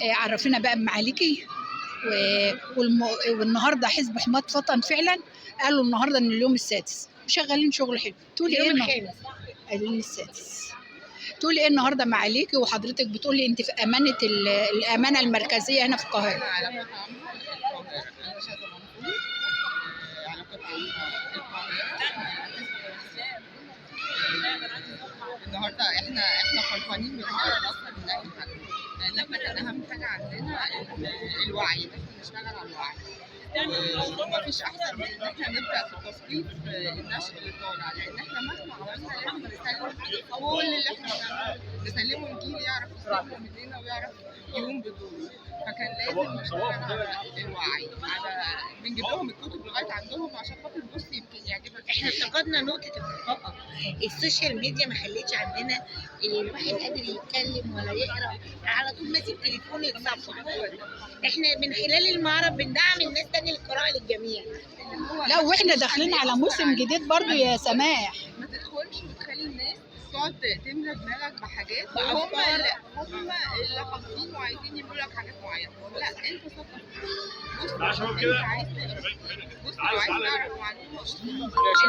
عرفينا بقى بمعاليكي. والنهارده حزب حماة وطن فعلا قالوا النهارده ان اليوم السادس وشغالين شغل حلو. تقولي ايه الخامس؟ قايلين السادس. تقولي ايه النهارده معاليكي وحضرتك بتقولي انت في امانه الامانه المركزيه هنا في القاهره؟ علاقات عامة القاهرة، أنا شاذة منصور. علاقات عامة القاهرة. النهارده احنا فرحانين بالحاجة أكتر من أي حاجة، لأن احنا كان أهم حاجة عندنا الوعي، إن احنا نشتغل على الوعي. ومفيش أحسن من إن احنا نبدأ في تصنيف النشء اللي طالع، لأن احنا مهما عملنا لازم نسلم كل اللي احنا بنعمله، نسلمه الجيل يعرف يستلمه مننا ويعرف يقوم بدوره. فكان لازم نشتغل على الوعي، على بنجيب لهم الكتب لغايه عندهم عشان خاطر بص يمكن يعجبك. احنا افتقدنا نقطة القراءة، السوشيال ميديا ما خلتش عندنا الواحد قادر يتكلم ولا يقرا، على طول ماسك تليفونه يتصفح. احنا من خلال المعرض بندعم الناس تاني للقراءة للجميع. لا واحنا داخلين على موسم جديد برضو يا سماح. ما تدخلش وتخلي الناس تقعد تملى دماغك بحاجات بأفكار. هم اللي حاطين وعايزين يقولوا لك حاجات معينه. لا انت ثقف، بص انت عايز تقرا، بص لو عايز تعرف معلومه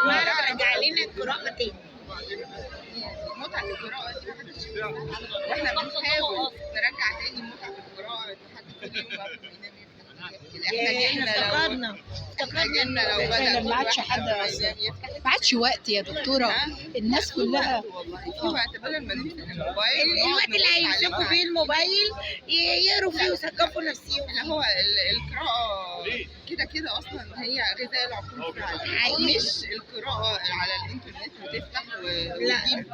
المعرض رجع لنا القراءة تاني. متعه القراءه دي محدش يشوفها، واحنا بنحاول نرجع تاني متعه القراءه لحد كل يوم قبل ما ينام يفتح. احنا افتقدنا لو بدأ ما عادش حد اصلا، ما عادش وقت يا دكتوره. الناس كلها في وقت بدل ما نمسك الموبايل الوقت اللي هيمسكوا فيه الموبايل يقروا فيه ويثقفوا نفسهم. اللي هو القراءة كده أصلا هي غذاء العقول فعلا، مش القراءة على الإنترنت وتفتح وتجيب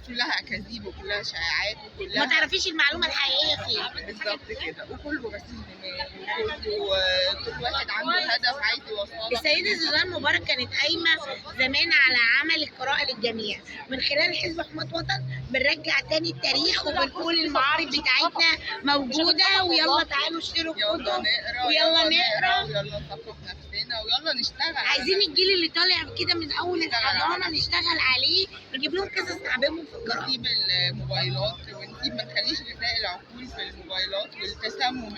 كلها أكاذيب وكلها شائعات وكلها ما تعرفيش المعلومة الحقيقية فين. بالظبط كده، وكله غسيل دماغ، وكل واحد عنده هدف عايز يوصله. السيدة سوزان مبارك كانت قايمة زمان على عمل القراءة للجميع. من خلال حزب حماة وطن بنرجع تاني التاريخ وبنقول المعارض بتاعتنا موجودة، ويلا تعالوا اشتروا كتب ويلا نقرا ويلا نثقف نفسنا ويلا نشتغل. عايزين الجيل اللي طالع كده من أول الحضانة نشتغل عليه، نجيب لهم قصص تعبهم في القراءة. نسيب الموبايلات ونسيب، ما نخليش غذاء العقول في الموبايلات والتسمم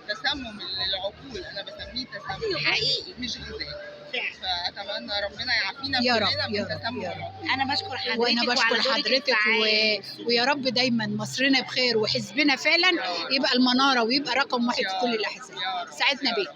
تسمم العقول. انا بسميه تسمم حقيقي مش غذاء. فعلا. فاتمنى ربنا يعافينا يا كلنا رب، من يا رب، تسمم يا رب. العقول. أنا بشكر حضرتك وانا بشكر وعلى دورك حضرتك الفعال. ويا رب دايما مصرنا بخير وحزبنا فعلا يبقى المناره ويبقى رقم واحد في كل الاحزاب. سعدنا بيك.